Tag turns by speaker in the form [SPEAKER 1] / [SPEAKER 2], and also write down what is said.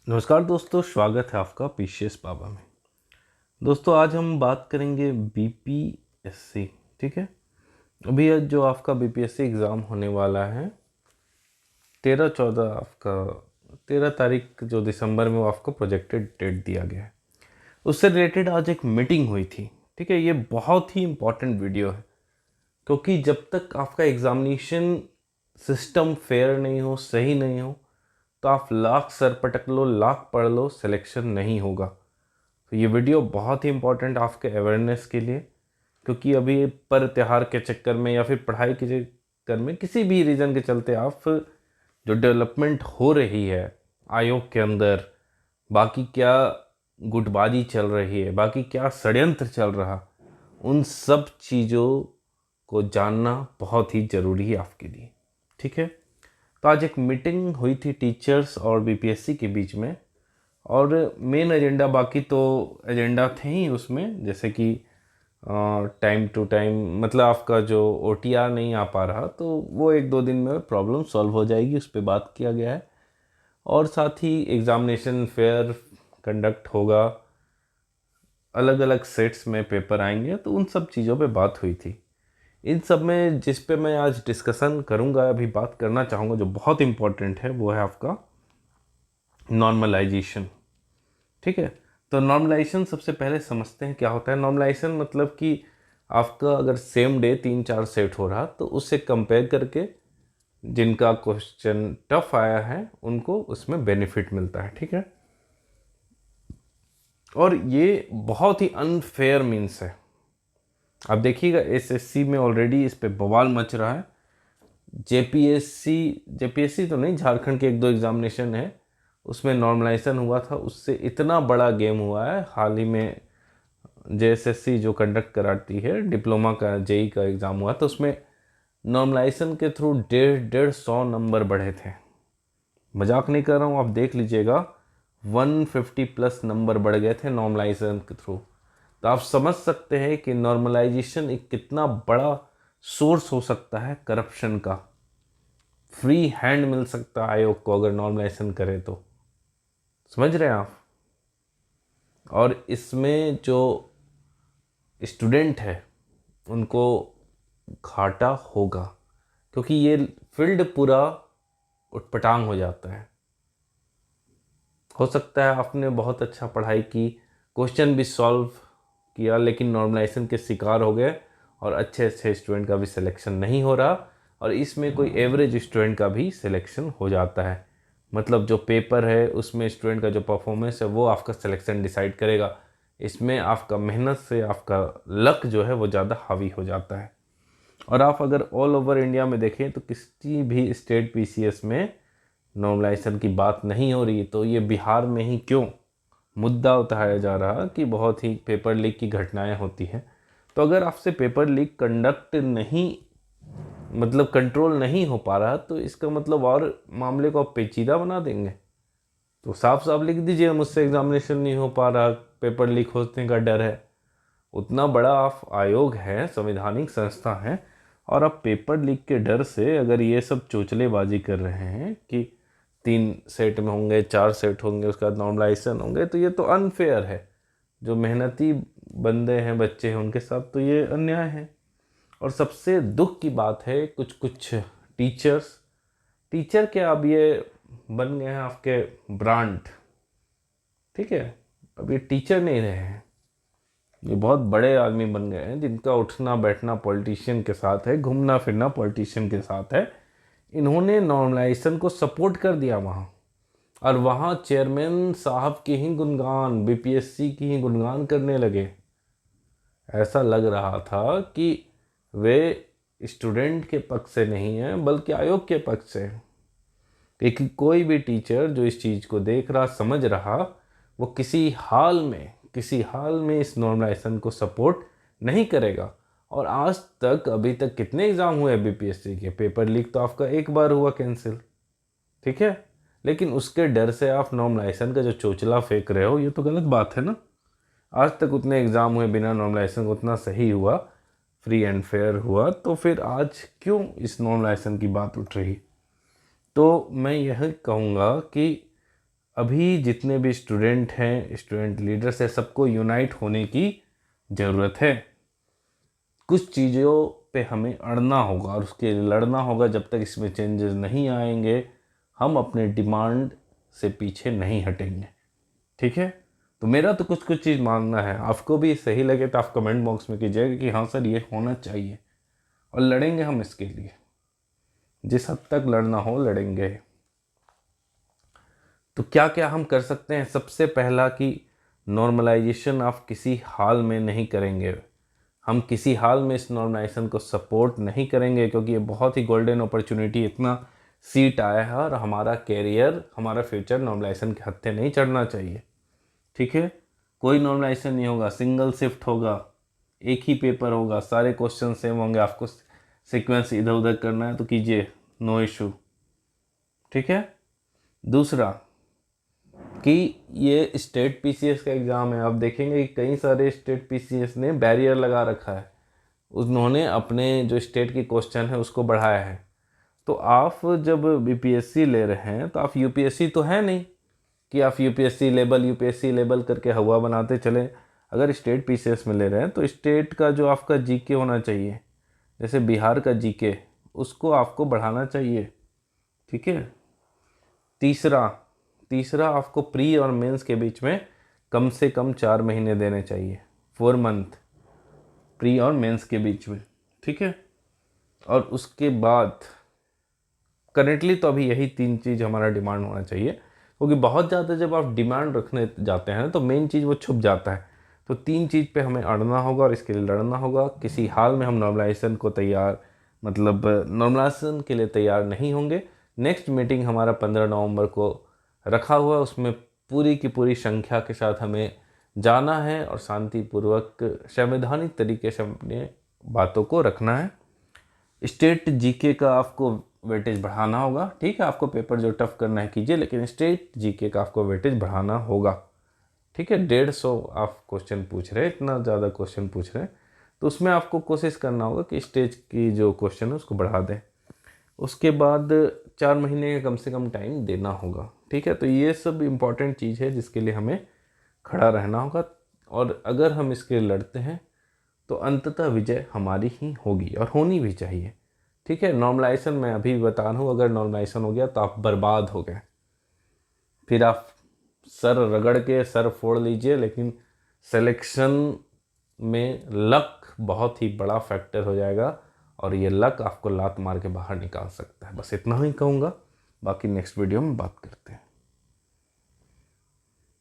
[SPEAKER 1] नमस्कार दोस्तों, स्वागत है आपका पीसीएस बाबा में। दोस्तों आज हम बात करेंगे बीपीएससी। ठीक है, अभी जो आपका बीपीएससी एग्ज़ाम होने वाला है 13-14 आपका 13 तारीख जो दिसंबर में वो आपको प्रोजेक्टेड डेट दिया गया है। उससे रिलेटेड आज एक मीटिंग हुई थी। ठीक है, ये बहुत ही इम्पॉर्टेंट वीडियो है क्योंकि जब तक आपका एग्ज़ामिनेशन सिस्टम फेयर नहीं हो, सही नहीं हो, तो आप लाख सर पटक लो, लाख पढ़ लो, सिलेक्शन नहीं होगा। तो ये वीडियो बहुत ही इम्पोर्टेंट आपके अवेयरनेस के लिए, क्योंकि अभी पर त्यौहार के चक्कर में या फिर पढ़ाई के चक्कर में किसी भी रीज़न के चलते आप जो डेवलपमेंट हो रही है आयोग के अंदर, बाकी क्या गुटबाजी चल रही है, बाकी क्या षड्यंत्र चल रहा, उन सब चीज़ों को जानना बहुत ही ज़रूरी है आपके लिए। ठीक है, तो आज एक मीटिंग हुई थी टीचर्स और बीपीएससी के बीच में, और मेन एजेंडा, बाकी तो एजेंडा थे ही उसमें, जैसे कि टाइम टू टाइम मतलब आपका जो ओटीआर नहीं आ पा रहा तो वो 1-2 दिन में प्रॉब्लम सॉल्व हो जाएगी, उस पर बात किया गया है। और साथ ही एग्ज़ामिनेशन फेयर कंडक्ट होगा, अलग अलग सेट्स में पेपर आएंगे, तो उन सब चीज़ों पे बात हुई थी। इन सब में जिस पे मैं आज डिस्कशन करूँगा, अभी बात करना चाहूँगा जो बहुत इम्पोर्टेंट है, वो है आपका नॉर्मलाइजेशन। ठीक है, तो नॉर्मलाइजेशन सबसे पहले समझते हैं क्या होता है। नॉर्मलाइजेशन मतलब कि आपका अगर सेम डे 3-4 सेट हो रहा तो उससे कंपेयर करके जिनका क्वेश्चन टफ आया है उनको उसमें बेनिफिट मिलता है। ठीक है, और ये बहुत ही अनफेयर मीन्स है। आप देखिएगा एसएससी में ऑलरेडी इस पे बवाल मच रहा है। जेपीएससी तो नहीं, झारखंड के 1-2 एग्जामिनेशन है उसमें नॉर्मलाइजेशन हुआ था, उससे इतना बड़ा गेम हुआ है। हाल ही में जेएसएससी जो कंडक्ट कराती है डिप्लोमा का, जेई का एग्ज़ाम हुआ तो उसमें नॉर्मलाइजेशन के थ्रू 150 नंबर बढ़े थे। मजाक नहीं कर रहा हूँ, आप देख लीजिएगा 150+ नंबर बढ़ गए थे नॉर्मलाइजेशन के थ्रू। तो आप समझ सकते हैं कि नॉर्मलाइजेशन एक कितना बड़ा सोर्स हो सकता है करप्शन का। फ्री हैंड मिल सकता है आयोग को अगर नॉर्मलाइजेशन करे तो, समझ रहे हैं आप। और इसमें जो स्टूडेंट है उनको घाटा होगा, क्योंकि ये फील्ड पूरा उटपटांग हो जाता है। हो सकता है आपने बहुत अच्छा पढ़ाई की, क्वेश्चन भी सॉल्व किया, लेकिन नॉर्मलाइजेशन के शिकार हो गए और अच्छे अच्छे स्टूडेंट का भी सिलेक्शन नहीं हो रहा, और इसमें कोई एवरेज स्टूडेंट का भी सिलेक्शन हो जाता है। मतलब जो पेपर है उसमें स्टूडेंट का जो परफॉर्मेंस है वो आपका सिलेक्शन डिसाइड करेगा। इसमें आपका मेहनत से आपका लक जो है वो ज़्यादा हावी हो जाता है। और आप अगर ऑल ओवर इंडिया में देखें तो किसी भी स्टेट पीसीएस में नॉर्मलाइजेशन की बात नहीं हो रही, तो ये बिहार में ही क्यों मुद्दा उठाया जा रहा कि बहुत ही पेपर लीक की घटनाएं होती हैं। तो अगर आपसे पेपर लीक कंडक्ट नहीं, मतलब कंट्रोल नहीं हो पा रहा, तो इसका मतलब और मामले को आप पेचीदा बना देंगे। तो साफ साफ लिख दीजिए मुझसे एग्जामिनेशन नहीं हो पा रहा, पेपर लीक होने का डर है। उतना बड़ा आप आयोग है, संवैधानिक संस्था है, और आप पेपर लीक के डर से अगर ये सब चोचलेबाजी कर रहे हैं कि 3 सेट में होंगे, 4 सेट होंगे, उसके बाद नॉर्मलाइजेशन होंगे, तो ये तो अनफेयर है। जो मेहनती बंदे हैं, बच्चे हैं, उनके साथ तो ये अन्याय है। और सबसे दुख की बात है कुछ कुछ टीचर के अब ये बन गए हैं आपके ब्रांड। ठीक है, अब ये टीचर नहीं रहे हैं, ये बहुत बड़े आदमी बन गए हैं जिनका उठना बैठना पॉलिटिशियन के साथ है, घूमना फिरना पॉलिटिशियन के साथ है। इन्होंने नॉर्मलाइजेशन को सपोर्ट कर दिया वहाँ, और वहाँ चेयरमैन साहब की ही गुणगान, बीपीएससी की ही गुणगान करने लगे। ऐसा लग रहा था कि वे स्टूडेंट के पक्ष से नहीं हैं बल्कि आयोग के पक्ष से हैं। कि कोई भी टीचर जो इस चीज़ को देख रहा, समझ रहा, वो किसी हाल में इस नॉर्मलाइजेशन को सपोर्ट नहीं करेगा। और आज तक अभी तक कितने एग्ज़ाम हुए बीपीएससी के, पेपर लीक तो आपका एक बार हुआ कैंसिल। ठीक है, लेकिन उसके डर से आप नॉर्मलाइजेशन का जो चोचला फेंक रहे हो, ये तो गलत बात है ना। आज तक उतने एग्ज़ाम हुए बिना नॉर्मलाइजेशन, उतना सही हुआ, फ्री एंड फेयर हुआ, तो फिर आज क्यों इस नॉर्मलाइजेशन की बात उठ रही। तो मैं यह कहूँगा कि अभी जितने भी स्टूडेंट हैं, स्टूडेंट लीडर्स हैं, सबको यूनाइट होने की ज़रूरत है। कुछ चीज़ों पे हमें अड़ना होगा और उसके लिए लड़ना होगा। जब तक इसमें चेंजेस नहीं आएंगे हम अपने डिमांड से पीछे नहीं हटेंगे। ठीक है, तो मेरा तो कुछ कुछ चीज़ मानना है, आपको भी सही लगे तो आप कमेंट बॉक्स में कीजिएगा कि हाँ सर ये होना चाहिए, और लड़ेंगे हम इसके लिए, जिस हद तक लड़ना हो लड़ेंगे। तो क्या क्या हम कर सकते हैं? सबसे पहला कि नॉर्मलाइजेशन आप किसी हाल में नहीं करेंगे। हम किसी हाल में इस नॉर्मलाइजेशन को सपोर्ट नहीं करेंगे, क्योंकि ये बहुत ही गोल्डन अपॉर्चुनिटी, इतना सीट आया है और हमारा कैरियर, हमारा फ्यूचर नॉर्मलाइजेशन के हत्थे नहीं चढ़ना चाहिए। ठीक है, कोई नॉर्मलाइजेशन नहीं होगा, सिंगल शिफ्ट होगा, एक ही पेपर होगा, सारे क्वेश्चन सेम होंगे, आपको सीक्वेंस इधर उधर करना है तो कीजिए, नो इशू। ठीक है, दूसरा कि ये स्टेट पीसीएस का एग्ज़ाम है। आप देखेंगे कि कई सारे स्टेट पीसीएस ने बैरियर लगा रखा है, उन्होंने अपने जो स्टेट की क्वेश्चन है उसको बढ़ाया है। तो आप जब बीपीएससी ले रहे हैं तो आप यूपीएससी तो है नहीं कि आप यूपीएससी लेवल करके हवा बनाते चले। अगर स्टेट पीसीएस में ले रहे हैं तो स्टेट का जो आपका जीके होना चाहिए, जैसे बिहार का जीके, उसको आपको बढ़ाना चाहिए। ठीक है, तीसरा आपको प्री और मेंस के बीच में कम से कम 4 महीने देने चाहिए, 4 मंथ प्री और मेंस के बीच में। ठीक है, और उसके बाद करेंटली तो अभी यही 3 चीज़ हमारा डिमांड होना चाहिए, क्योंकि बहुत ज़्यादा जब आप डिमांड रखने जाते हैं तो मेन चीज़ वो छुप जाता है। तो 3 चीज़ पे हमें अड़ना होगा और इसके लिए लड़ना होगा। किसी हाल में हम नॉर्मलाइजेशन को नॉर्मलाइजेशन के लिए तैयार नहीं होंगे। नेक्स्ट मीटिंग हमारा 15 नवंबर को रखा हुआ है, उसमें पूरी की पूरी संख्या के साथ हमें जाना है और शांतिपूर्वक संवैधानिक तरीके से अपने बातों को रखना है। स्टेट जीके का आपको वेटेज बढ़ाना होगा। ठीक है, आपको पेपर जो टफ करना है कीजिए, लेकिन स्टेट जीके का आपको वेटेज बढ़ाना होगा। ठीक है, 150 आप क्वेश्चन पूछ रहे हैं, इतना ज़्यादा क्वेश्चन पूछ रहे हैं, तो उसमें आपको कोशिश करना होगा कि स्टेज की जो क्वेश्चन है उसको बढ़ा दें। उसके बाद 4 महीने का कम से कम टाइम देना होगा। ठीक है, तो ये सब इम्पॉर्टेंट चीज़ है जिसके लिए हमें खड़ा रहना होगा, और अगर हम इसके लिए लड़ते हैं तो अंततः विजय हमारी ही होगी और होनी भी चाहिए। ठीक है, नॉर्मलाइजेशन मैं अभी बता रहा हूँ, अगर नॉर्मलाइजेशन हो गया तो आप बर्बाद हो गए, फिर आप सर रगड़ के सर फोड़ लीजिए, लेकिन सिलेक्शन में लक बहुत ही बड़ा फैक्टर हो जाएगा और ये लक आपको लात मार के बाहर निकाल सकता है। बस इतना ही कहूँगा, बाकी नेक्स्ट वीडियो में बात करते हैं।